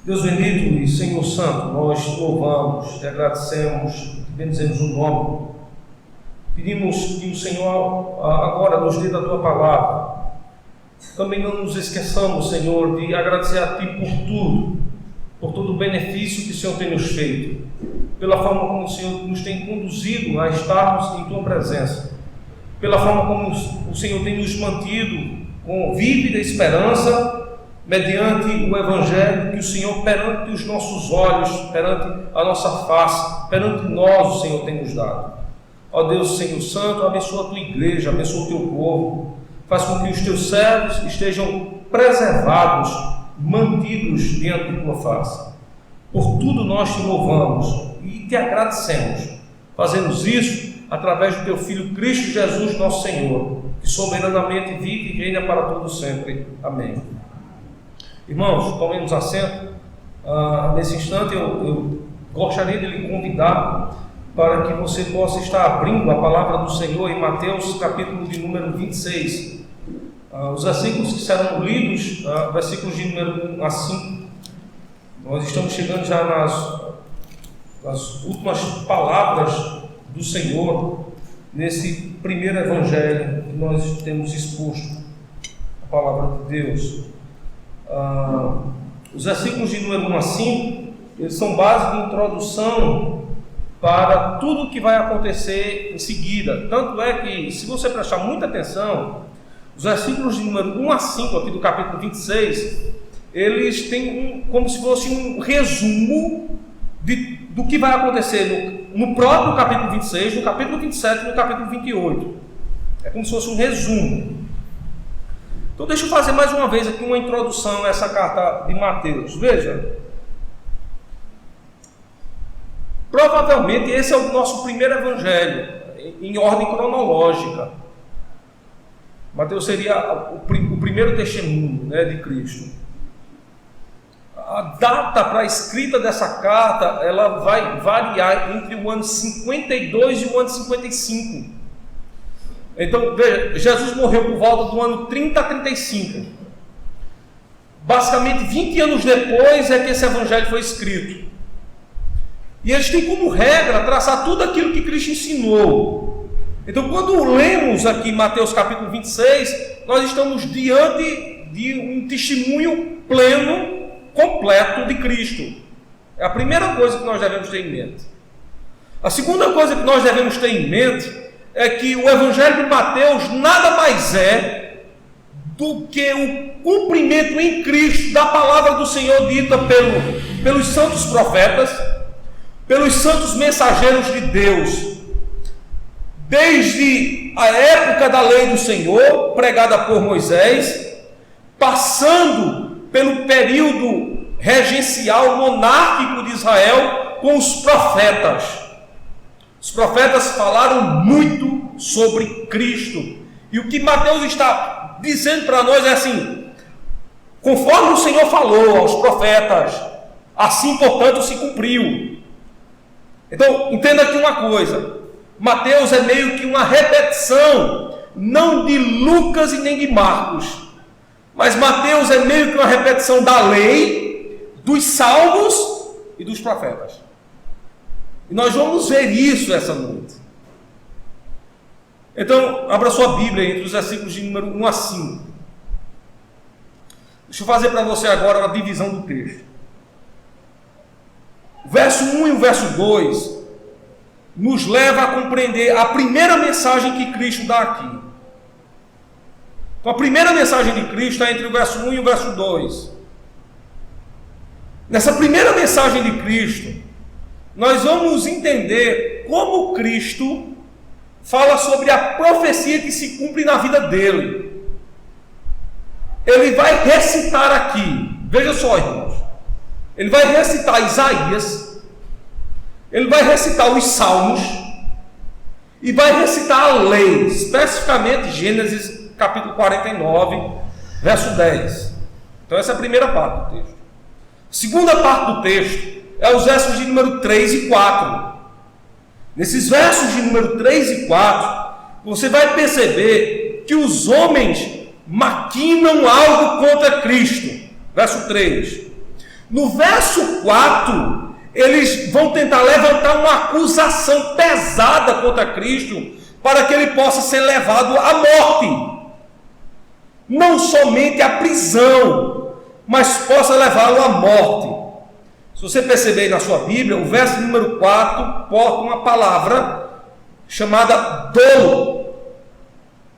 Deus bendito e Senhor Santo, nós te louvamos, te agradecemos, te bendizemos o nome. Pedimos que o Senhor agora nos dê da tua palavra. Também não nos esqueçamos, Senhor, de agradecer a Ti por todo o benefício que o Senhor tem nos feito, pela forma como o Senhor nos tem conduzido a estarmos em Tua presença, pela forma como o Senhor tem nos mantido com vívida esperança, mediante o Evangelho que o Senhor, perante os nossos olhos, perante a nossa face, perante nós, o Senhor tem nos dado. Ó Deus, Senhor Santo, abençoa a Tua igreja, abençoa o Teu povo, faz com que os Teus servos estejam preservados, mantidos diante de Tua face. Por tudo nós Te louvamos e Te agradecemos. Fazemos isso através do Teu Filho Cristo Jesus, nosso Senhor, que soberanamente vive e reina para todo sempre. Amém. Irmãos, tomemos assento. Nesse instante eu gostaria de lhe convidar para que você possa estar abrindo a palavra do Senhor em Mateus capítulo de número 26. Os versículos que serão lidos, versículos de número 1 a 5. Nós estamos chegando já nas últimas palavras do Senhor nesse primeiro evangelho que nós temos exposto, a palavra de Deus. Os versículos de número 1 a 5, eles são base de introdução para tudo o que vai acontecer em seguida. Tanto é que, se você prestar muita atenção, os versículos de número 1 a 5 aqui do capítulo 26, eles têm como se fosse um resumo do que vai acontecer no próprio capítulo 26, no capítulo 27 e no capítulo 28. É como se fosse um resumo. Então deixa eu fazer mais uma vez aqui uma introdução a essa carta de Mateus. Veja, provavelmente esse é o nosso primeiro evangelho, em ordem cronológica. Mateus seria o primeiro testemunho, de Cristo. A data para a escrita dessa carta, ela vai variar entre o ano 52 e o ano 55. Então, veja, Jesus morreu por volta do ano 30 a 35. Basicamente, 20 anos depois é que esse evangelho foi escrito. E eles têm como regra traçar tudo aquilo que Cristo ensinou. Então, quando lemos aqui Mateus capítulo 26, nós estamos diante de um testemunho pleno, completo de Cristo. É a primeira coisa que nós devemos ter em mente. A segunda coisa que nós devemos ter em mente é que o Evangelho de Mateus nada mais é do que o cumprimento em Cristo da palavra do Senhor dita pelos santos profetas, pelos santos mensageiros de Deus, desde a época da lei do Senhor, pregada por Moisés, passando pelo período regencial monárquico de Israel com os profetas. Os profetas falaram muito sobre Cristo. E o que Mateus está dizendo para nós é assim: conforme o Senhor falou aos profetas, assim, portanto, se cumpriu. Então, entenda aqui uma coisa. Mateus é meio que uma repetição, não de Lucas e nem de Marcos, mas Mateus é meio que uma repetição da lei, dos salmos e dos profetas. E nós vamos ver isso essa noite. Então, abra sua Bíblia entre os versículos de número 1 a 5. Deixa eu fazer para você agora a divisão do texto. O verso 1 e o verso 2 nos leva a compreender a primeira mensagem que Cristo dá aqui. Então, a primeira mensagem de Cristo está entre o verso 1 e o verso 2. Nessa primeira mensagem de Cristo, nós vamos entender como Cristo fala sobre a profecia que se cumpre na vida dele. Ele vai recitar aqui, veja só, irmãos, ele vai recitar Isaías, ele vai recitar os Salmos e vai recitar a lei, especificamente Gênesis capítulo 49, verso 10. Então essa é a primeira parte do texto. A segunda parte do texto é os versos de número 3 e 4. Nesses versos de número 3 e 4, você vai perceber que os homens maquinam algo contra Cristo. Verso 3: No verso 4, eles vão tentar levantar uma acusação pesada contra Cristo, para que ele possa ser levado à morte. Não somente à prisão, mas possa levá-lo à morte. Se você perceber aí na sua Bíblia, o verso número 4 porta uma palavra chamada dolo.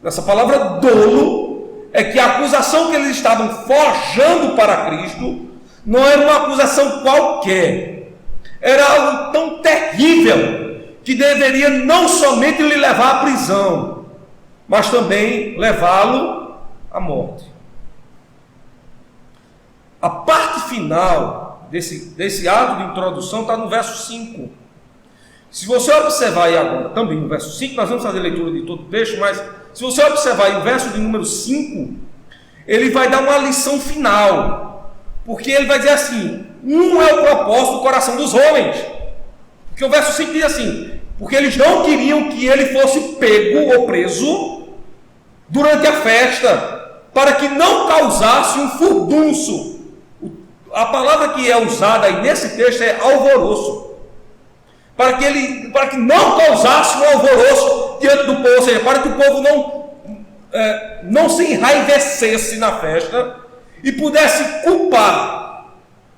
Essa palavra dolo é que a acusação que eles estavam forjando para Cristo não era uma acusação qualquer. Era algo tão terrível que deveria não somente lhe levar à prisão, mas também levá-lo à morte. A parte final desse ato de introdução está no verso 5. Se você observar aí agora, também no verso 5, nós vamos fazer a leitura de todo o texto, mas se você observar aí o verso de número 5, ele vai dar uma lição final, porque ele vai dizer assim: um é o propósito do coração dos homens. Porque o verso 5 diz assim: porque eles não queriam que ele fosse pego ou preso durante a festa, para que não causasse um furdunço. A palavra que é usada aí nesse texto é alvoroço. Para que não causasse um alvoroço diante do povo, ou seja, para que o povo não se enraivecesse na festa e pudesse culpar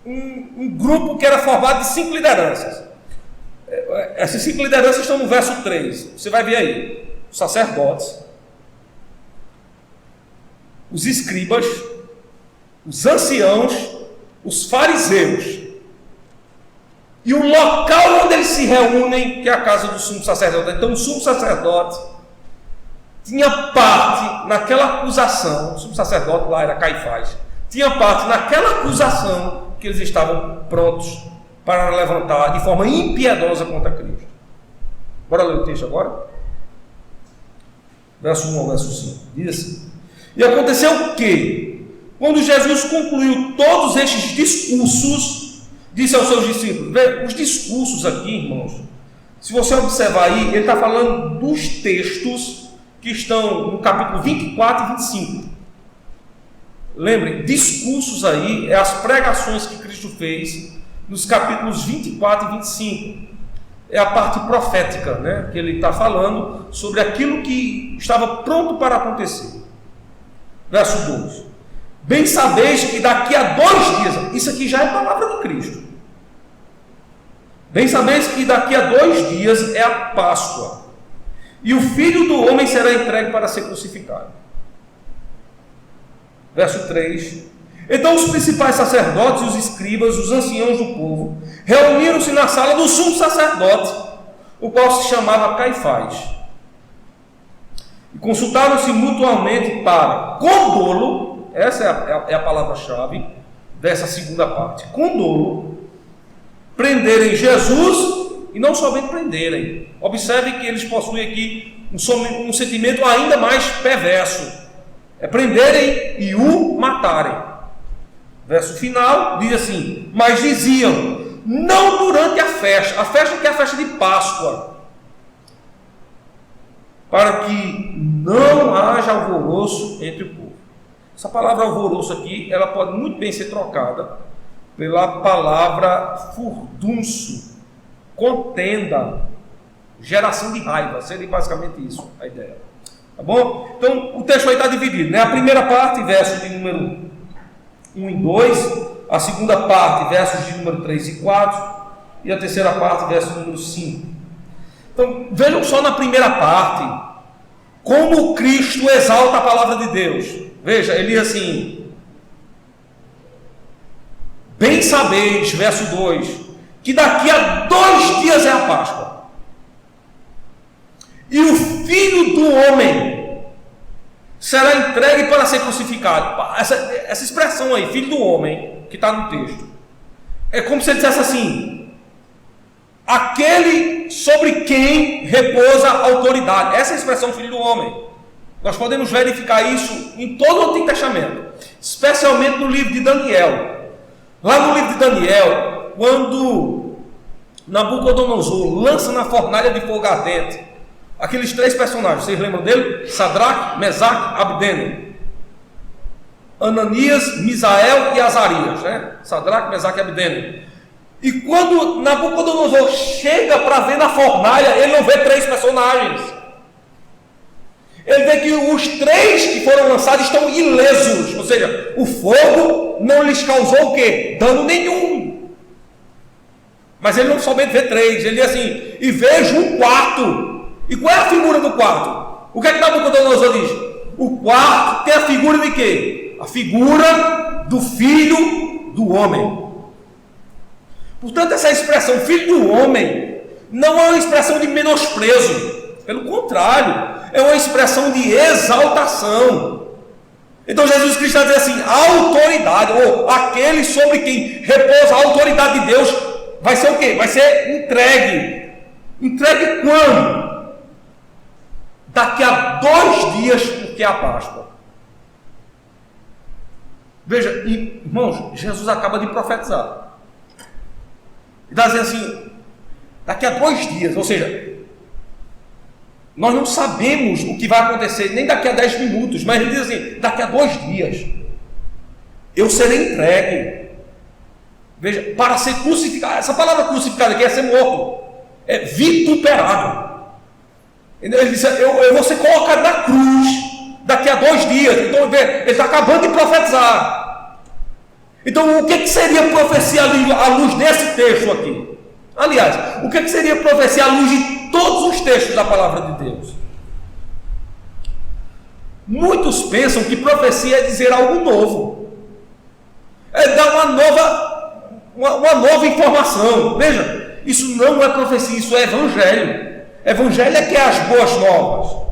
um grupo que era formado de 5 lideranças. Essas 5 lideranças estão no verso 3. Você vai ver aí: os sacerdotes, os escribas, os anciãos, os fariseus. E o local onde eles se reúnem, que é a casa do sumo sacerdote. Então o sumo sacerdote tinha parte naquela acusação. O sumo sacerdote lá era Caifás. Tinha parte naquela acusação que eles estavam prontos para levantar de forma impiedosa contra Cristo. Bora ler o texto agora? Verso 1 ao verso 5. Diz assim: e aconteceu que, quando Jesus concluiu todos estes discursos, disse aos seus discípulos. Os discursos aqui, irmãos, se você observar aí, ele está falando dos textos que estão no capítulo 24 e 25. Lembrem, discursos aí é as pregações que Cristo fez nos capítulos 24 e 25. É a parte profética, né? Que ele está falando sobre aquilo que estava pronto para acontecer. Verso 2: bem sabeis que daqui a 2 dias, isso aqui já é palavra de Cristo. Bem sabeis que daqui a 2 dias é a Páscoa, e o Filho do Homem será entregue para ser crucificado. Verso 3: então os principais sacerdotes e os escribas, os anciãos do povo, reuniram-se na sala do sumo sacerdote, o qual se chamava Caifás, e consultaram-se mutuamente para, com dolo, essa é a palavra-chave dessa segunda parte, com dolo, prenderem Jesus, e não somente prenderem. Observe que eles possuem aqui um sentimento ainda mais perverso: é prenderem e o matarem. Verso final diz assim: mas diziam, não durante a festa que é a festa de Páscoa, para que não haja alvoroço entre o povo. Essa palavra alvoroço aqui, ela pode muito bem ser trocada pela palavra furdunço, contenda, geração de raiva. Seria basicamente isso a ideia. Tá bom? Então o texto aí está dividido, né? A primeira parte, versos de número 1 e 2, a segunda parte, versos de número 3 e 4, e a terceira parte, verso número 5. Então vejam só na primeira parte como Cristo exalta a palavra de Deus. Veja, ele diz assim: bem sabeis, verso 2, que daqui a 2 dias é a Páscoa, e o Filho do Homem será entregue para ser crucificado. Essa expressão aí, Filho do Homem, que está no texto, é como se ele dissesse assim: aquele sobre quem repousa a autoridade. Essa é a expressão Filho do Homem. Nós podemos verificar isso em todo o Antigo Testamento, especialmente no livro de Daniel. Lá no livro de Daniel, quando Nabucodonosor lança na fornalha de fogo ardente aqueles 3 personagens, vocês lembram dele? Sadraque, Mesaque, Abdênego. Ananias, Misael e Azarias, né? Sadraque, Mesaque e Abednego. E quando Nabucodonosor chega para ver na fornalha, ele não vê 3 personagens. Ele vê que os 3 que foram lançados estão ilesos, ou seja, o fogo não lhes causou o quê? Dano nenhum. Mas ele não somente vê 3, ele diz assim, e vejo um quarto. E qual é a figura do quarto? O que é que Nabucodonosor diz? O quarto tem a figura de quê? A figura do Filho do Homem. Portanto, essa expressão Filho do Homem não é uma expressão de menosprezo, pelo contrário, é uma expressão de exaltação. Então Jesus Cristo está dizendo assim, a autoridade, ou aquele sobre quem repousa a autoridade de Deus, vai ser o quê? Vai ser entregue. Entregue quando? Daqui a 2 dias, porque é a Páscoa. Veja, irmãos, Jesus acaba de profetizar. Ele está dizendo assim, daqui a 2 dias, ou seja, nós não sabemos o que vai acontecer, nem daqui a 10 minutos, mas ele diz assim, daqui a 2 dias, eu serei entregue. Veja, para ser crucificado, essa palavra crucificado aqui é ser morto, é vituperado. Ele disse, eu vou ser colocado na cruz, daqui a 2 dias. Então ele está acabando de profetizar. Então o que seria profecia à luz desse texto aqui? Aliás, o que seria profecia à luz de todos os textos da palavra de Deus? Muitos pensam que profecia é dizer algo novo, é dar uma nova informação. Veja, isso não é profecia, isso é evangelho. Evangelho é que é as boas novas,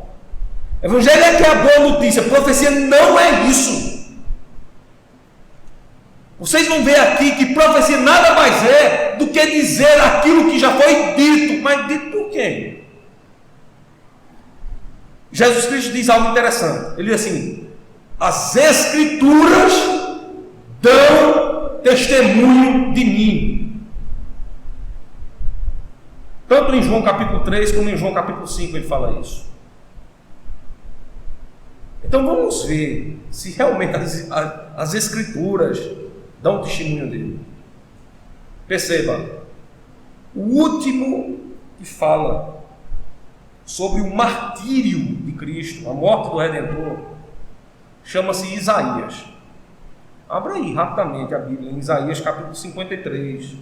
evangelho é que é a boa notícia. Profecia não é isso. Vocês vão ver aqui que profecia nada mais é do que dizer aquilo que já foi dito. Mas dito por quem? Jesus Cristo diz algo interessante. Ele diz assim, as Escrituras dão testemunho de mim. Tanto em João capítulo 3 como em João capítulo 5 ele fala isso. Então vamos ver se realmente as Escrituras dão testemunho dele. Perceba, o último que fala sobre o martírio de Cristo, a morte do Redentor, chama-se Isaías. Abra aí rapidamente a Bíblia, em Isaías capítulo 53.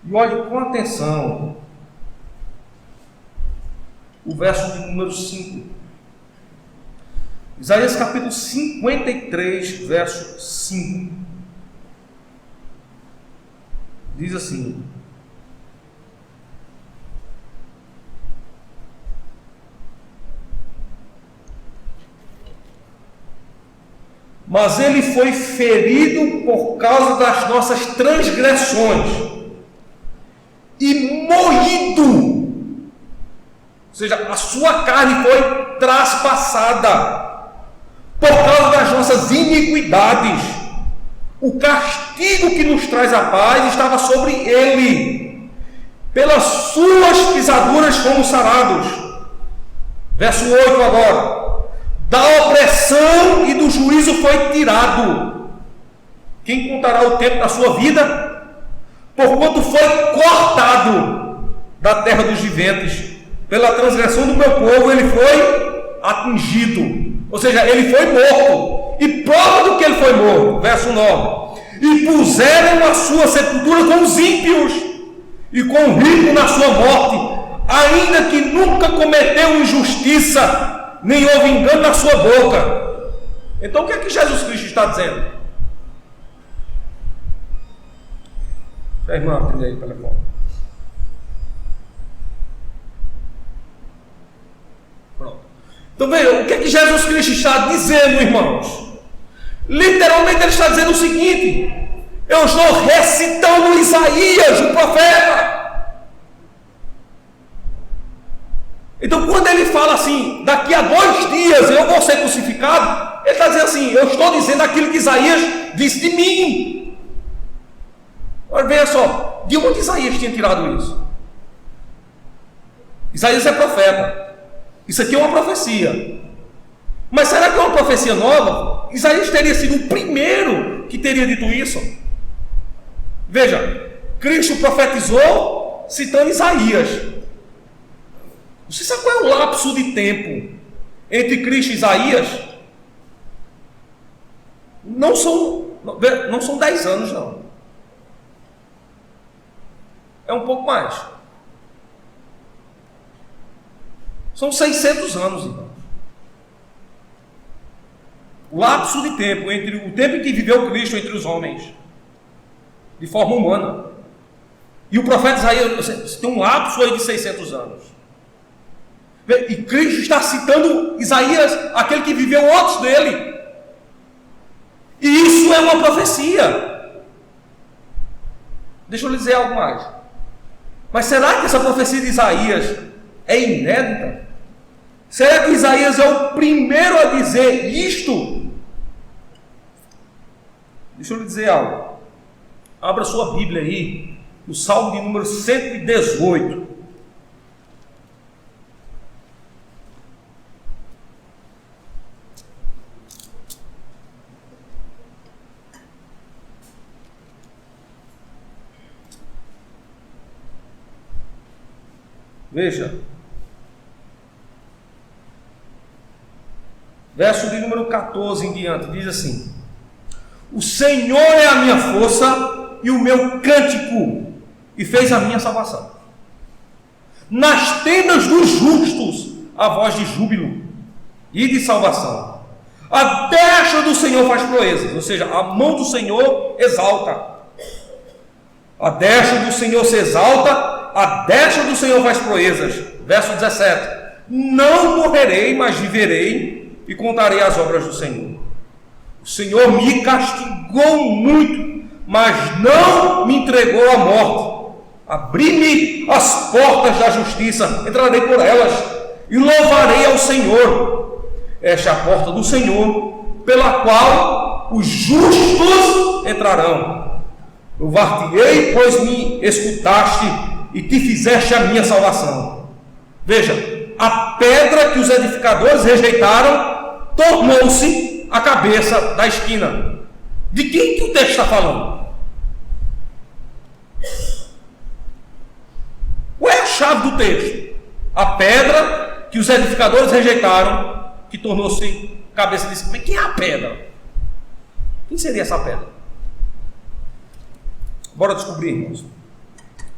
E olhe com atenção o verso de número 5. Isaías capítulo 53, verso 5. Diz assim: mas ele foi ferido por causa das nossas transgressões e moído, ou seja, a sua carne foi traspassada por causa das nossas iniquidades. O castigo que nos traz a paz estava sobre ele, pelas suas pisaduras fomos sarados. Verso 8 agora: da opressão e do juízo foi tirado. Quem contará o tempo da sua vida? Porquanto foi cortado da terra dos viventes. Pela transgressão do meu povo ele foi atingido. Ou seja, ele foi morto. E prova do que ele foi morto. Verso 9: e puseram a sua sepultura com os ímpios, e com o rico na sua morte, ainda que nunca cometeu injustiça, nem houve engano na sua boca. Então o que é que Jesus Cristo está dizendo? A irmã, atende aí o telefone. Pronto. Então veja, o que é que Jesus Cristo está dizendo, irmãos? Literalmente ele está dizendo o seguinte: eu estou recitando Isaías, o profeta. Então quando ele fala assim, daqui a 2 dias eu vou ser crucificado, ele está dizendo assim, eu estou dizendo aquilo que Isaías disse de mim. Olha, veja só, de onde Isaías tinha tirado isso? Isaías é profeta. Isso aqui é uma profecia. Mas será que é uma profecia nova? Isaías teria sido o primeiro que teria dito isso. Veja, Cristo profetizou citando Isaías. Você sabe qual é o lapso de tempo entre Cristo e Isaías? Não são 10 anos, não. É um pouco mais. São 600 anos, irmão. O lapso de tempo entre o tempo em que viveu Cristo entre os homens, de forma humana, e o profeta Isaías, você tem um lapso aí de 600 anos. E Cristo está citando Isaías, aquele que viveu antes dele. E isso é uma profecia. Deixa eu lhe dizer algo mais. Mas será que essa profecia de Isaías é inédita? Será que Isaías é o primeiro a dizer isto? Deixa eu lhe dizer algo. Abra sua Bíblia aí, no Salmo de número 118. Veja, verso de número 14 em diante, diz assim: o Senhor é a minha força e o meu cântico, e fez a minha salvação. Nas tendas dos justos, a voz de júbilo e de salvação. A destra do Senhor faz proezas, ou seja, a mão do Senhor exalta. A destra do Senhor se exalta, a destra do Senhor faz proezas. Verso 17: não morrerei, mas viverei e contarei as obras do Senhor. O Senhor me castigou muito, mas não me entregou à morte. Abri-me as portas da justiça, entrarei por elas e louvarei ao Senhor. Esta é a porta do Senhor, pela qual os justos entrarão. Louvar-te-ei, pois me escutaste e te fizeste a minha salvação. Veja, a pedra que os edificadores rejeitaram tornou-se a cabeça da esquina. De quem que o texto está falando? Qual é a chave do texto? A pedra que os edificadores rejeitaram, que tornou-se cabeça de esquina. Quem é a pedra? Quem seria essa pedra? Bora descobrir, irmãos.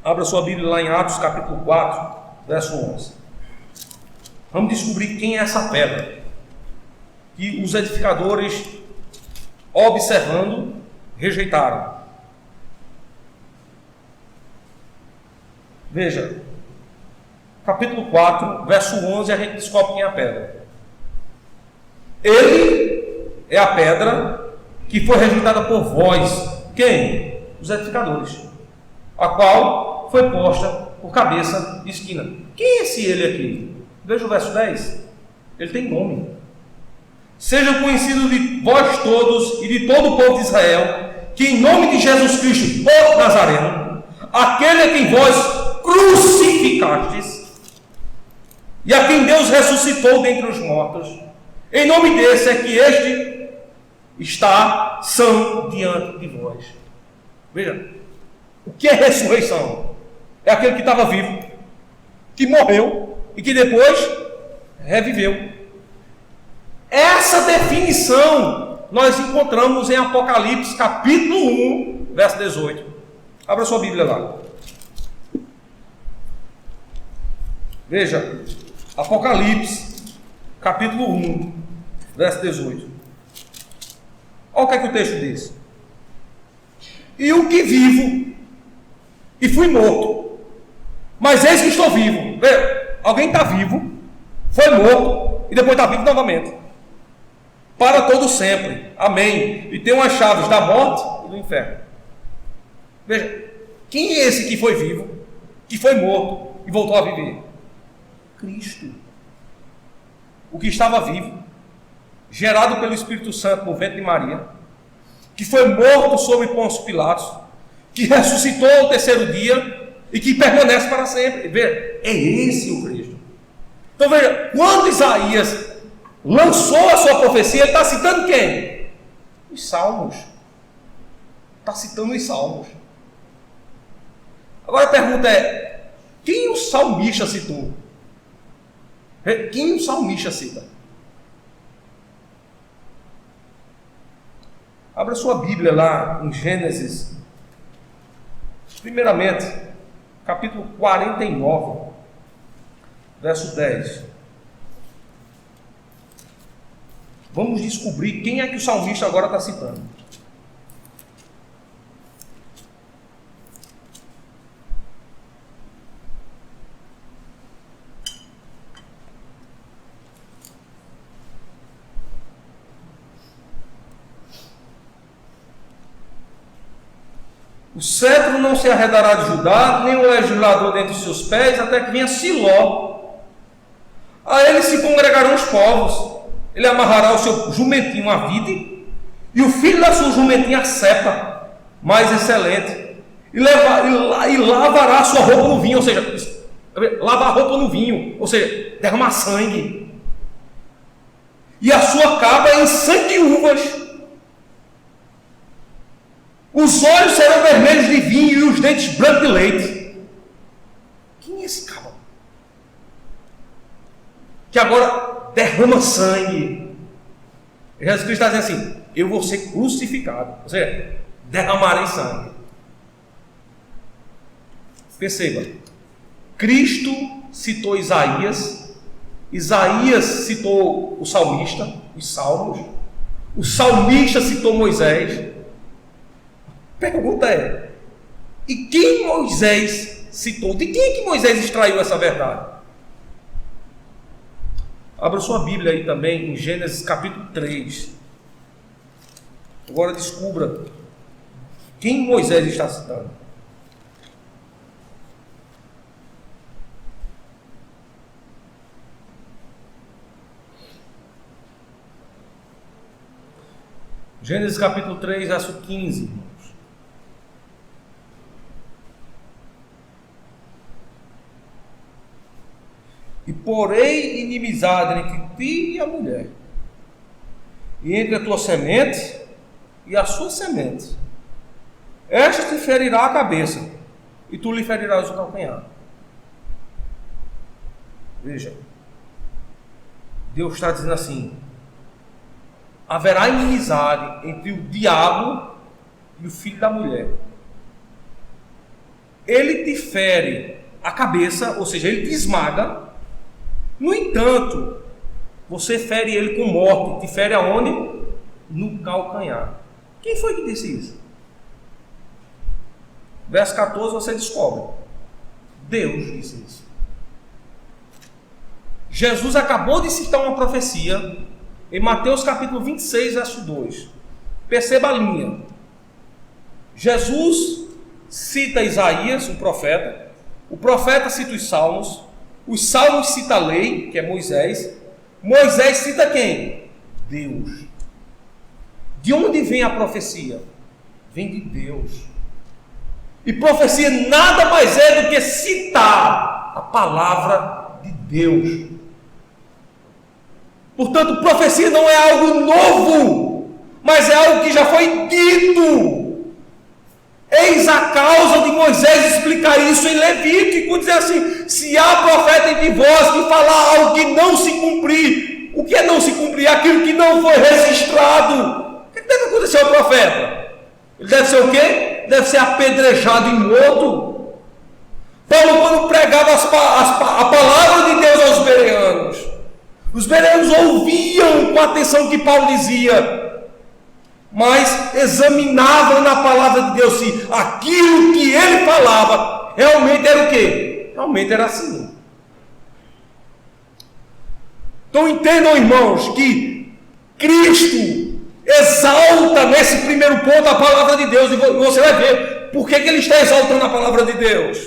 Abra sua Bíblia lá em Atos capítulo 4, verso 11. Vamos descobrir quem é essa pedra que os edificadores, observando, rejeitaram. Veja, capítulo 4, verso 11, a gente descobre quem é a pedra. Ele é a pedra que foi rejeitada por vós. Quem? Os edificadores, a qual foi posta por cabeça de esquina. Quem é esse ele aqui? Veja o verso 10. Ele tem nome. Seja conhecido de vós todos e de todo o povo de Israel, que em nome de Jesus Cristo, o Nazareno, aquele a quem vós crucificastes, e a quem Deus ressuscitou dentre os mortos, em nome desse é que este está são diante de vós. Veja, o que é ressurreição? É aquele que estava vivo, que morreu e que depois reviveu. Essa definição nós encontramos em Apocalipse capítulo 1, verso 18. Abra sua Bíblia lá. Veja, Apocalipse capítulo 1, verso 18. Olha o que é que o texto diz. E o que vivo, e fui morto, mas eis que estou vivo. Veja, alguém está vivo, foi morto, e depois está vivo novamente. Para todo sempre. Amém. E tem as chaves da morte e do inferno. Veja, quem é esse que foi vivo, que foi morto e voltou a viver? Cristo. O que estava vivo, gerado pelo Espírito Santo no ventre de Maria, que foi morto sob Pôncio Pilatos, que ressuscitou ao terceiro dia e que permanece para sempre. Veja, é esse o Cristo. Então veja, quando Isaías lançou a sua profecia, ele está citando quem? Os Salmos. Está citando os Salmos. Agora a pergunta é, quem o salmista citou? Quem o salmista cita? Abra sua Bíblia lá em Gênesis, primeiramente, capítulo 49, verso 10. Vamos descobrir quem é que o salmista agora está citando. O cetro não se arredará de Judá, nem o legislador dentre os seus pés, até que venha Siló. A ele se congregarão os povos. Ele amarrará o seu jumentinho à vide, e o filho da sua jumentinha à cepa, mais excelente. E lavará a sua roupa no vinho, ou seja, lavar a roupa no vinho, ou seja, derramar sangue. E a sua capa em sangue de uvas. Os olhos serão vermelhos de vinho e os dentes brancos de leite. Quem é esse cabo? Que agora derrama sangue. Jesus Cristo está dizendo assim: eu vou ser crucificado. Ou seja, derramarei sangue. Perceba, Cristo citou Isaías, Isaías citou o salmista, os salmos, o salmista citou Moisés. Pergunta é, e quem Moisés citou? De quem é que Moisés extraiu essa verdade? Abra sua Bíblia aí também em Gênesis capítulo 3. Agora descubra quem Moisés está citando. Gênesis capítulo 3, verso 15, irmãos. E porei inimizade entre ti e a mulher, e entre a tua semente e a sua semente. Esta te ferirá a cabeça, e tu lhe ferirás o calcanhar. Veja, Deus está dizendo assim: haverá inimizade entre o diabo e o filho da mulher. Ele te fere a cabeça, ou seja, ele te esmaga. No entanto, você fere ele com morte. Te fere aonde? No calcanhar. Quem foi que disse isso? Verso 14 você descobre. Deus disse isso. Jesus acabou de citar uma profecia em Mateus capítulo 26, verso 2. Perceba a linha. Jesus cita Isaías, o profeta cita os salmos cita a lei, que é Moisés cita quem? Deus. De onde vem a profecia? Vem de Deus. E profecia nada mais é do que citar a palavra de Deus. Portanto, profecia não é algo novo, mas é algo que já foi dito. Eis a causa de Moisés explicar isso em Levítico, dizer assim: se há profeta entre vós que falar algo que não se cumprir, o que é não se cumprir? Aquilo que não foi registrado. O que deve acontecer ao profeta? Ele deve ser o quê? Deve ser apedrejado e morto. Paulo, quando pregava a palavra de Deus aos bereanos, os bereanos ouviam com atenção o que Paulo dizia, mas examinavam na palavra de Deus se aquilo que ele falava realmente era o quê? Realmente era assim. Então entendam, irmãos, que Cristo exalta nesse primeiro ponto a palavra de Deus, e você vai ver por que ele está exaltando a palavra de Deus.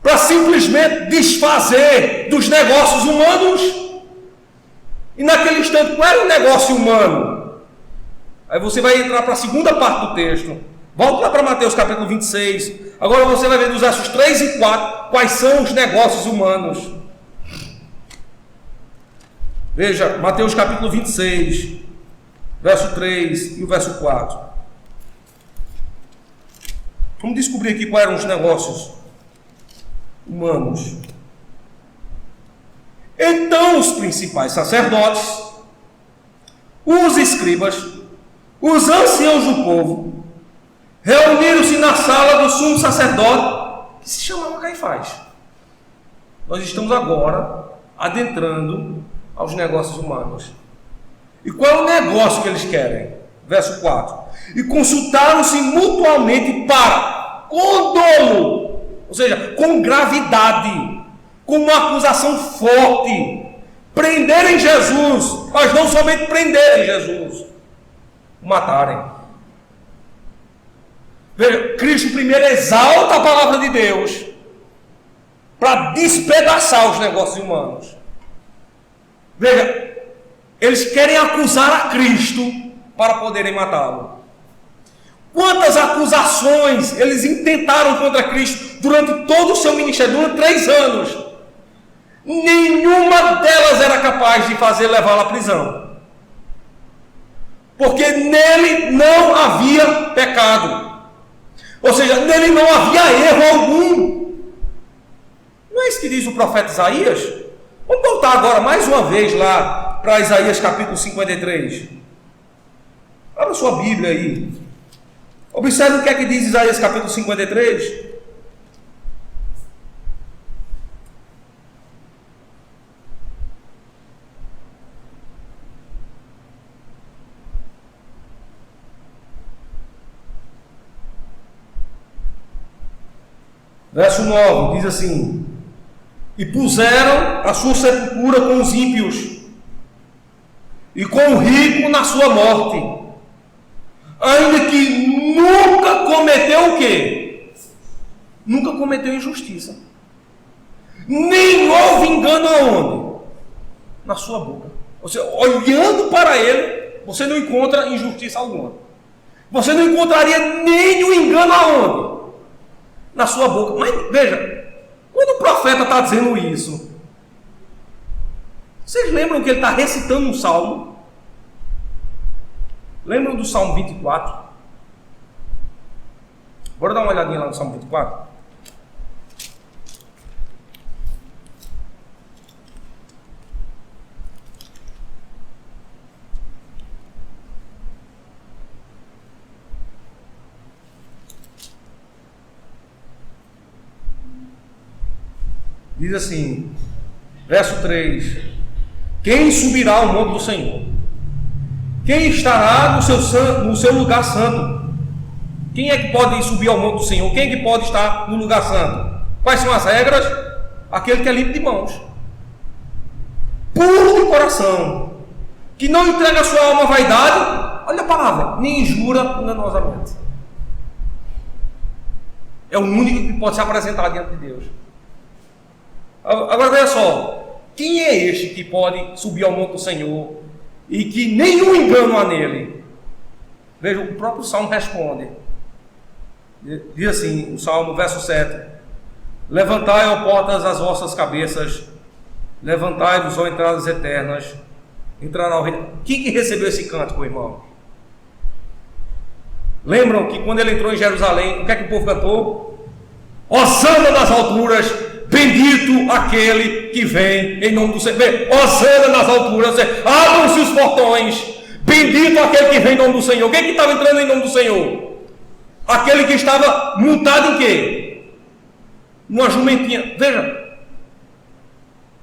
Para simplesmente desfazer dos negócios humanos. E naquele instante, qual era o negócio humano? Aí você vai entrar para a segunda parte do texto. Volta lá para Mateus capítulo 26. Agora você vai ver nos versos 3 e 4 quais são os negócios humanos. Veja, Mateus capítulo 26, verso 3 e o verso 4. Vamos descobrir aqui quais eram os negócios humanos. Então os principais sacerdotes, os escribas, os anciãos do povo, reuniram-se na sala do sumo sacerdote, que se chamava Caifás. Nós estamos agora adentrando aos negócios humanos. E qual é o negócio que eles querem? Verso 4. E consultaram-se mutuamente para, com dolo, ou seja, com gravidade, com uma acusação forte, prenderem Jesus, mas não somente prenderem Jesus, matarem. Veja, Cristo primeiro exalta a palavra de Deus para despedaçar os negócios humanos. Veja, eles querem acusar a Cristo para poderem matá-lo. Quantas acusações eles intentaram contra Cristo durante todo o seu ministério, durante 3 anos. Nenhuma delas era capaz de fazer levá-lo à prisão. Porque nele não havia pecado. Ou seja, nele não havia erro algum. Não é isso que diz o profeta Isaías? Vamos voltar agora mais uma vez lá para Isaías capítulo 53. Abra sua Bíblia aí. Observe o que é que diz Isaías capítulo 53. Verso 9 diz assim: e puseram a sua sepultura com os ímpios, e com o rico na sua morte, ainda que nunca cometeu o quê? Nunca cometeu injustiça, nem houve engano aonde? Na sua boca. Ou seja, olhando para ele, você não encontra injustiça alguma. Você não encontraria nenhum engano aonde? Na sua boca. Mas veja, quando o profeta está dizendo isso, vocês lembram que ele está recitando um salmo? Lembram do Salmo 24? Bora dar uma olhadinha lá no Salmo 24? Diz assim, verso 3: quem subirá ao monte do Senhor? Quem estará no seu lugar santo? Quem é que pode subir ao monte do Senhor? Quem é que pode estar no lugar santo? Quais são as regras? Aquele que é limpo de mãos, puro de coração, que não entrega a sua alma à vaidade, olha a palavra, nem jura enganosamente. É o único que pode se apresentar diante de Deus. Agora veja só, quem é este que pode subir ao monte do Senhor e que nenhum engano há nele? Veja, o próprio Salmo responde. Diz assim, o Salmo, verso 7: levantai, ó portas, as vossas cabeças, levantai-vos, ó entradas eternas, entrará o reino. Quem que recebeu esse cântico, irmão? Lembram que quando ele entrou em Jerusalém, o que é que o povo cantou? Hosana nas alturas, bendito aquele que vem em nome do Senhor. Hosana nas alturas, abram-se os portões, bendito aquele que vem em nome do Senhor. Quem que estava entrando em nome do Senhor? Aquele que estava montado em quê? Numa jumentinha. Veja,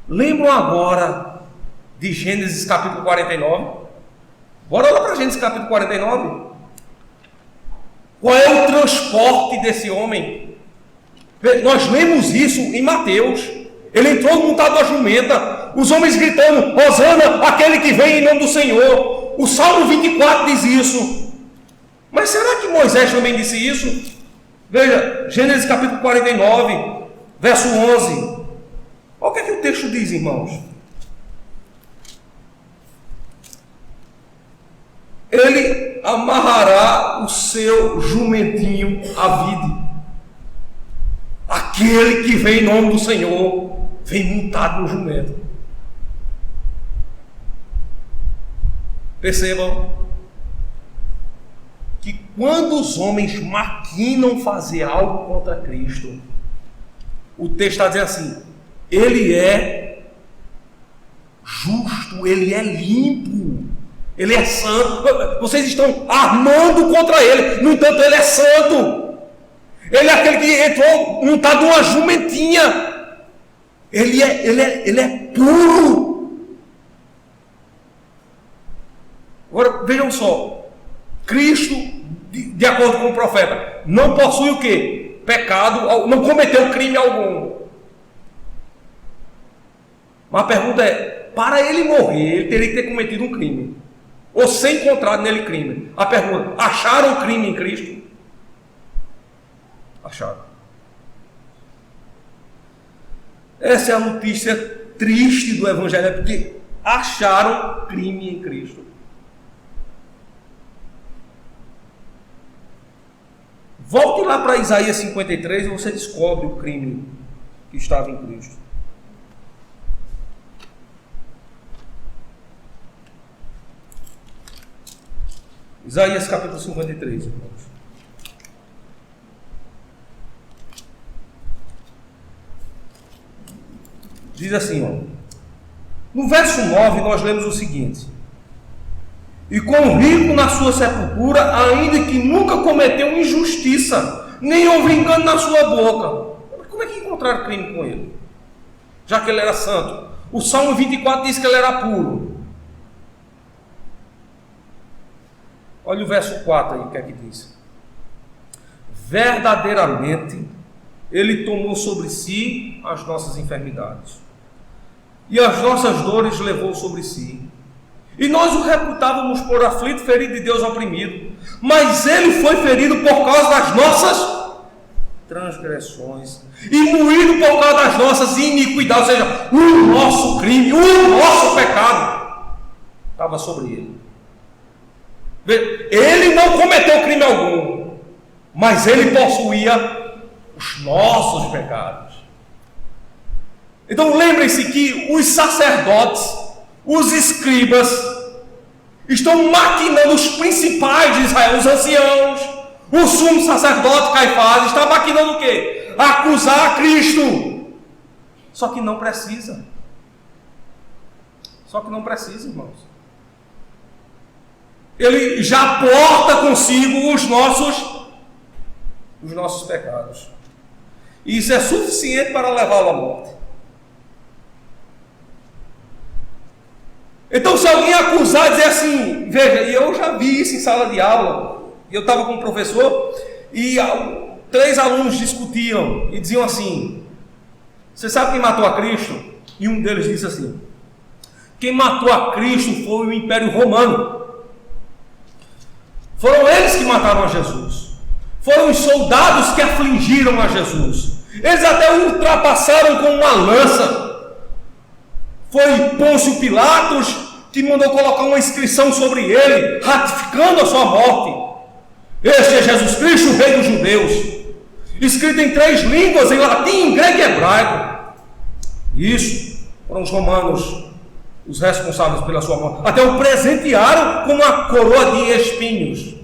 lembram agora de Gênesis capítulo 49? Bora lá para Gênesis capítulo 49. Qual é o transporte desse homem? Nós lemos isso em Mateus. Ele entrou montado na jumenta, os homens gritando: Hosana, aquele que vem em nome do Senhor. O Salmo 24 diz isso. Mas será que Moisés também disse isso? Veja, Gênesis capítulo 49, verso 11. Olha o que é que o texto diz, irmãos. Ele amarrará o seu jumentinho à vide. Aquele que vem em nome do Senhor vem montado no jumento. Percebam que quando os homens maquinam fazer algo contra Cristo, o texto está dizendo assim: ele é justo, ele é limpo, ele é santo. Vocês estão armando contra ele, no entanto ele é santo. Ele é aquele que entrou montado numa jumentinha. Ele é puro. Agora vejam só, Cristo, de acordo com o profeta, não possui o quê? Pecado, não cometeu crime algum. Mas a pergunta é, para ele morrer, ele teria que ter cometido um crime, ou ser encontrado nele crime. A pergunta: acharam o crime em Cristo? Acharam. Essa é a notícia triste do Evangelho, é porque acharam crime em Cristo. Volte lá para Isaías 53 e você descobre o crime que estava em Cristo. Isaías capítulo 53, irmãos. Diz assim, ó. No verso 9 nós lemos o seguinte: e com rico na sua sepultura, ainda que nunca cometeu injustiça, nem houve engano na sua boca. Como é que encontraram crime com ele? Já que ele era santo. O Salmo 24 diz que ele era puro. Olha o verso 4 aí, o que é que diz? Verdadeiramente, ele tomou sobre si as nossas enfermidades, e as nossas dores levou sobre si. E nós o reputávamos por aflito, ferido de Deus, oprimido. Mas ele foi ferido por causa das nossas transgressões, e moído por causa das nossas iniquidades. Ou seja, o nosso crime, o nosso pecado estava sobre ele. Ele não cometeu crime algum, mas ele possuía os nossos pecados. Então lembrem-se que os sacerdotes, os escribas, estão maquinando, os principais de Israel, os anciãos, o sumo sacerdote Caifás, está maquinando o quê? Acusar Cristo. Só que não precisa. Irmãos. Ele já porta consigo os nossos pecados. E isso é suficiente para levá-lo à morte. Então, se alguém acusar e dizer assim, veja, e eu já vi isso em sala de aula, eu estava com um professor e 3 alunos discutiam e diziam assim: você sabe quem matou a Cristo? E um deles disse assim: quem matou a Cristo foi o Império Romano. Foram eles que mataram a Jesus. Foram os soldados que afligiram a Jesus. Eles até o ultrapassaram com uma lança. Foi Pôncio Pilatos que mandou colocar uma inscrição sobre ele, ratificando a sua morte. Este é Jesus Cristo, o Rei dos Judeus. Escrito em 3 línguas, em latim, grego e hebraico. Isso foram os romanos os responsáveis pela sua morte. Até o presentearam com uma coroa de espinhos.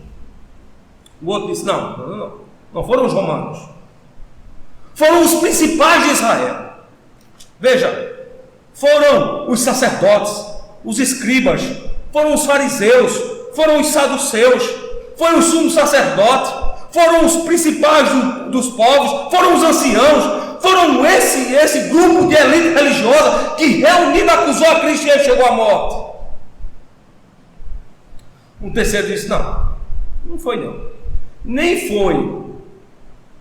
O outro disse: não foram os romanos. Foram os principais de Israel. Veja, foram os sacerdotes, os escribas, foram os fariseus, foram os saduceus, foram os sumos sacerdotes, foram os principais dos povos, foram os anciãos, foram esse grupo de elite religiosa que reunido acusou a Cristo e ele chegou à morte. Um terceiro disse: não foi não. Nem foi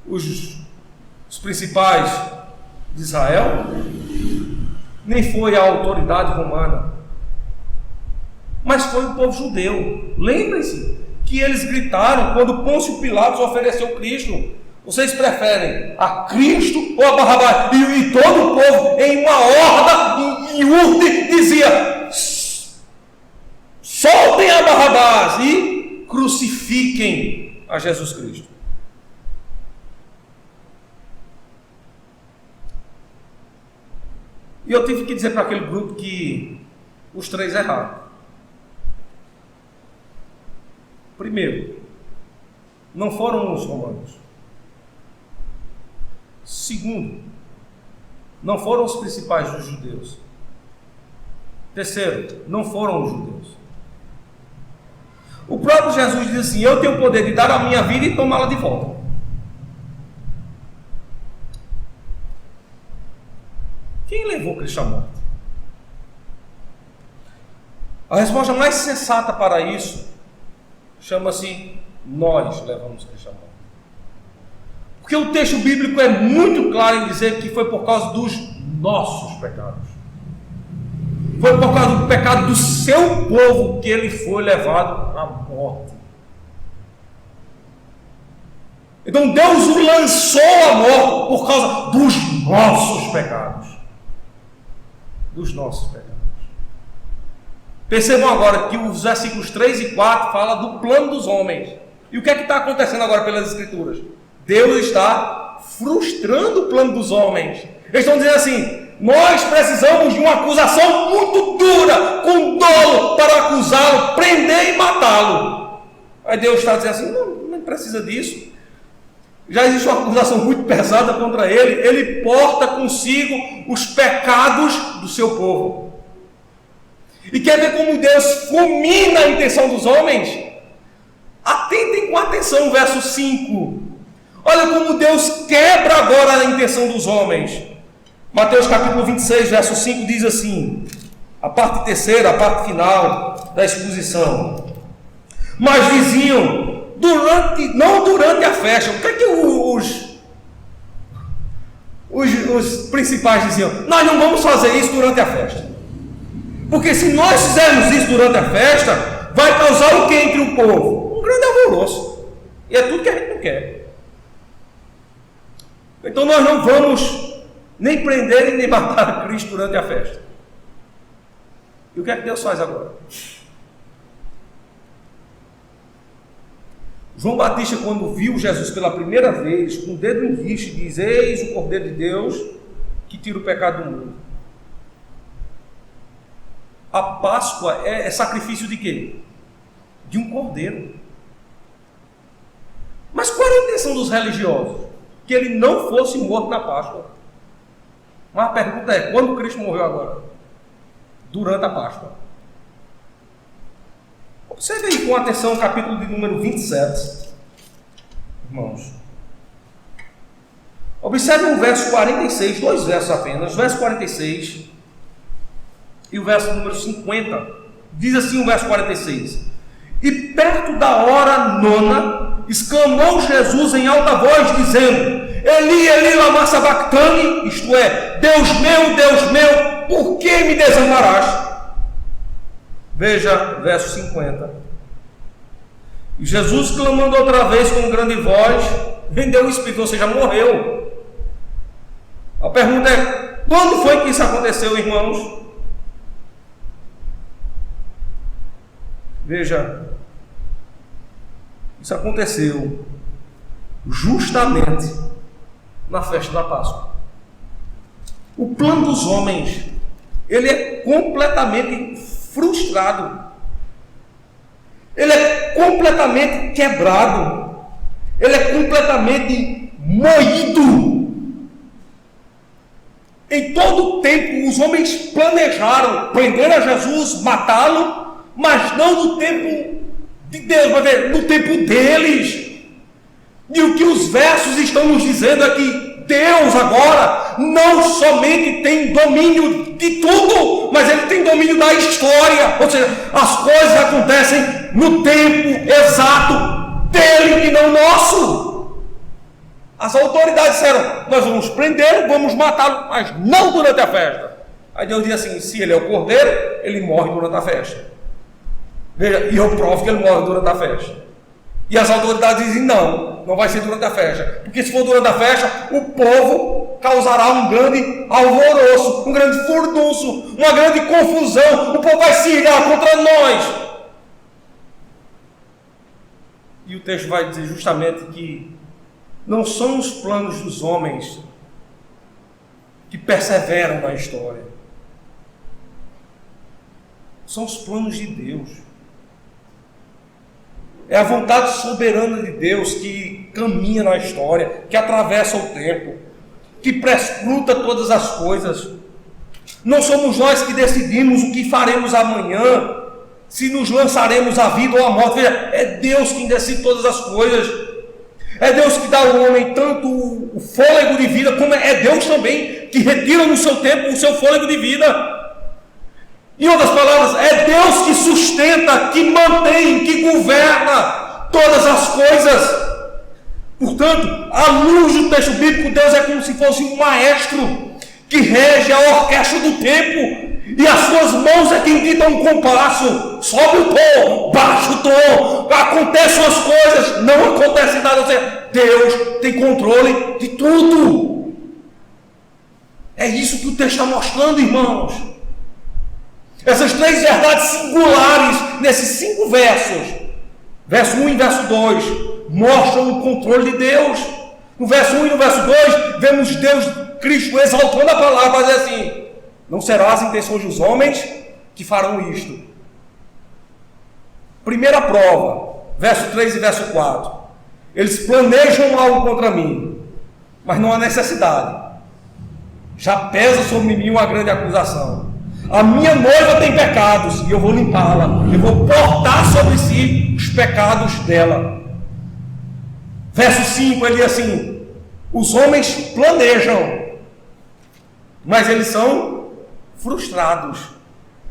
os principais de Israel, nem foi a autoridade romana, mas foi o povo judeu. Lembrem-se que eles gritaram quando Pôncio Pilatos ofereceu Cristo: vocês preferem a Cristo ou a Barrabás? E todo o povo, em uma horda, em urte, dizia: soltem a Barrabás e crucifiquem a Jesus Cristo. E eu tive que dizer para aquele grupo que os 3 erraram. Primeiro, não foram os romanos. Segundo, não foram os principais dos judeus. Terceiro, não foram os judeus. O próprio Jesus diz assim: eu tenho o poder de dar a minha vida e tomá-la de volta. Quem levou Cristo à morte? A resposta mais sensata para isso chama-se: nós levamos Cristo à morte. Porque o texto bíblico é muito claro em dizer que foi por causa dos nossos pecados. Foi por causa do pecado do seu povo que ele foi levado à morte. Então Deus o lançou à morte por causa dos nossos pecados. Dos nossos pecados. Percebam agora que os versículos 3 e 4 falam do plano dos homens. E o que é que está acontecendo agora pelas Escrituras? Deus está frustrando o plano dos homens. Eles estão dizendo assim: nós precisamos de uma acusação muito dura, com dolo, para acusá-lo, prender e matá-lo. Aí Deus está dizendo assim: não precisa disso. Já existe uma acusação muito pesada contra ele. Ele porta consigo os pecados do seu povo. E quer ver como Deus fulmina a intenção dos homens? Atentem com atenção o verso 5. Olha como Deus quebra agora a intenção dos homens. Mateus capítulo 26, verso 5 diz assim, a parte terceira, a parte final da exposição: mas diziam, não durante a festa. O que é que os principais diziam? Nós não vamos fazer isso durante a festa, porque se nós fizermos isso durante a festa, vai causar o que entre o povo? Um grande alvoroço, e é tudo que a gente não quer. Então nós não vamos nem prender e nem matar a Cristo durante a festa. E o que é que Deus faz agora? João Batista, quando viu Jesus pela primeira vez, com o dedo em vista, diz: eis o Cordeiro de Deus que tira o pecado do mundo. A Páscoa é sacrifício de quê? De um cordeiro. Mas qual era a intenção dos religiosos? Que ele não fosse morto na Páscoa. Mas a pergunta é: quando Cristo morreu agora? Durante a Páscoa. Observe aí com atenção o capítulo de número 27, irmãos. Observe o verso 46, dois versos apenas, o verso 46 e o verso número 50. Diz assim o verso 46: e perto da hora nona, exclamou Jesus em alta voz, dizendo: Eli, Eli, lama sabachthani, isto é, Deus meu, por que me desamparaste? Veja, verso 50. E Jesus, clamando outra vez com grande voz, rendeu o Espírito, ou seja, morreu. A pergunta é: quando foi que isso aconteceu, irmãos? Veja, isso aconteceu justamente na festa da Páscoa. O plano dos homens, ele é completamente frustrado, ele é completamente quebrado, ele é completamente moído. Em todo o tempo os homens planejaram prender a Jesus, matá-lo, mas não no tempo de Deus, mas no tempo deles. E o que os versos estão nos dizendo é que Deus agora não somente tem domínio de tudo, mas Ele tem domínio da história. Ou seja, as coisas acontecem no tempo exato dele e não nosso. As autoridades disseram: nós vamos prendê-lo, vamos matá-lo, mas não durante a festa. Aí Deus diz assim: se ele é o cordeiro, ele morre durante a festa. Veja, e eu provo que ele morre durante a festa. E as autoridades dizem: não vai ser durante a festa, porque se for durante a festa, o povo causará um grande alvoroço, um grande furdunço, uma grande confusão, o povo vai se irar contra nós. E o texto vai dizer justamente que não são os planos dos homens que perseveram na história, são os planos de Deus. é a vontade soberana de Deus que caminha na história, que atravessa o tempo, que prescruta todas as coisas. Não somos nós que decidimos o que faremos amanhã, se nos lançaremos à vida ou à morte. Veja, é Deus quem decide todas as coisas. É Deus que dá ao homem tanto o fôlego de vida, como é Deus também que retira no seu tempo o seu fôlego de vida. Em outras palavras, é Deus que sustenta, que mantém, que governa todas as coisas. Portanto, à luz do texto bíblico, Deus é como se fosse um maestro que rege a orquestra do tempo, e as suas mãos é quem ditam um compasso. Sobe o tom, baixa o tom, acontecem as coisas, não acontece nada. Ou seja, Deus tem controle de tudo. É isso que o texto está mostrando, irmãos. Essas três verdades singulares nesses 5 versos, verso 1 e verso 2, mostram o controle de Deus. No verso 1 e no verso 2, vemos Deus, Cristo, exaltando a palavra, para dizer assim: não serão as intenções dos homens que farão isto. Primeira prova, verso 3 e verso 4. Eles planejam algo contra mim, mas não há necessidade. Já pesa sobre mim uma grande acusação. A minha noiva tem pecados e eu vou limpá-la. Eu vou portar sobre si os pecados dela. Verso 5, ele diz assim: os homens planejam, mas eles são frustrados.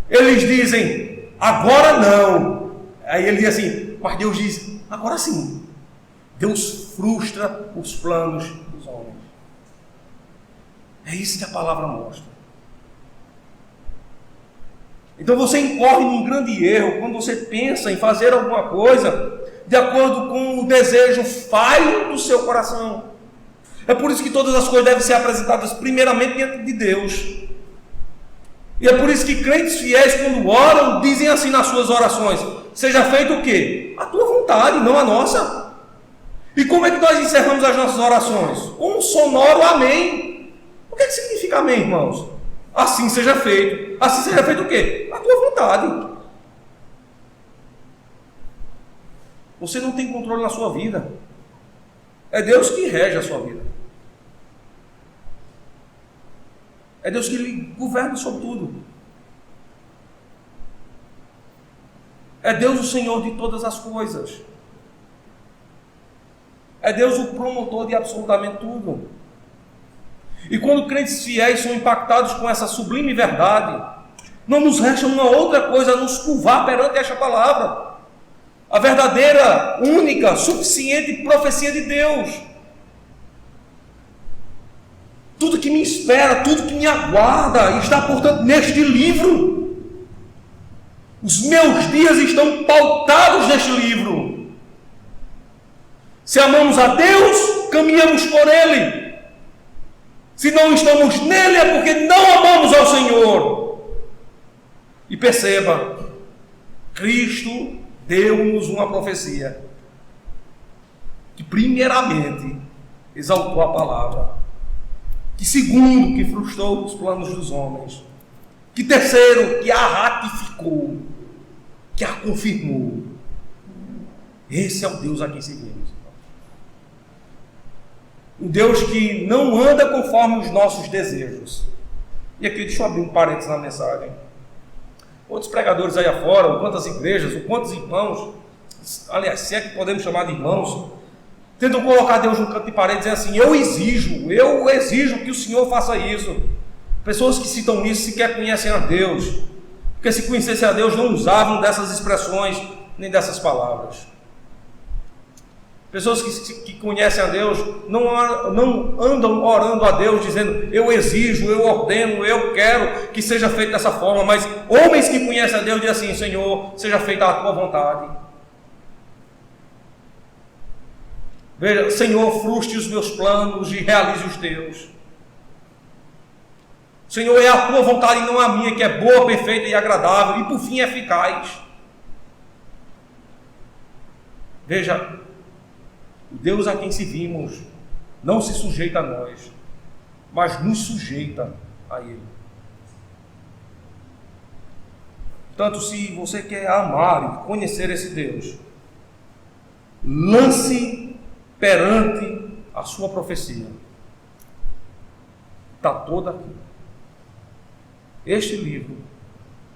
Eles dizem: agora não. Aí ele diz assim, mas Deus diz: agora sim. Deus frustra os planos dos homens. É isso que a palavra mostra. Então você incorre num grande erro quando você pensa em fazer alguma coisa de acordo com o desejo falho do seu coração. É por isso que todas as coisas devem ser apresentadas primeiramente diante de Deus. E é por isso que crentes fiéis, quando oram, dizem assim nas suas orações: seja feito o quê? A tua vontade, não a nossa. E como é que nós encerramos as nossas orações? Com um sonoro amém. O que significa amém, irmãos? Assim seja feito. Assim seja feito o quê? A tua vontade. Você não tem controle na sua vida. É Deus que rege a sua vida. É Deus que lhe governa sobre tudo. É Deus o Senhor de todas as coisas. É Deus o promotor de absolutamente tudo. E quando crentes fiéis são impactados com essa sublime verdade, não nos resta uma outra coisa a nos curvar perante esta palavra. A verdadeira, única, suficiente profecia de Deus. Tudo que me espera, tudo que me aguarda, está, portanto, neste livro. Os meus dias estão pautados neste livro. Se amamos a Deus, caminhamos por Ele. Se não estamos nele, é porque não amamos ao Senhor. E perceba, Cristo deu-nos uma profecia que primeiramente exaltou a palavra, que segundo, que frustrou os planos dos homens, que terceiro, que a ratificou, que a confirmou. Esse é o Deus a quem seguimos. Um Deus que não anda conforme os nossos desejos. E aqui deixa eu abrir um parênteses na mensagem. Outros pregadores aí afora, ou quantas igrejas, ou quantos irmãos, aliás, se é que podemos chamar de irmãos, tentam colocar Deus no canto de parede, dizendo assim: eu exijo que o Senhor faça isso. Pessoas que citam isso sequer conhecem a Deus, porque se conhecessem a Deus não usavam dessas expressões, nem dessas palavras. Pessoas que conhecem a Deus não andam orando a Deus dizendo: eu exijo, eu ordeno, eu quero que seja feito dessa forma. Mas homens que conhecem a Deus dizem assim: Senhor, seja feita a tua vontade. Veja, Senhor, frustre os meus planos e realize os teus. Senhor, é a tua vontade e não a minha, que é boa, perfeita e agradável, e por fim eficaz. Veja, o Deus a quem servimos não se sujeita a nós, mas nos sujeita a Ele. Portanto, se você quer amar e conhecer esse Deus, lance perante a sua profecia. Está toda aqui. Este livro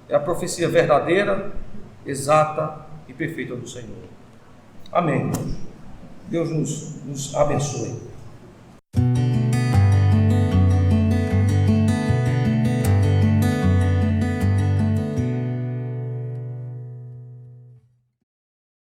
é a profecia verdadeira, exata e perfeita do Senhor. Amém. Deus nos abençoe.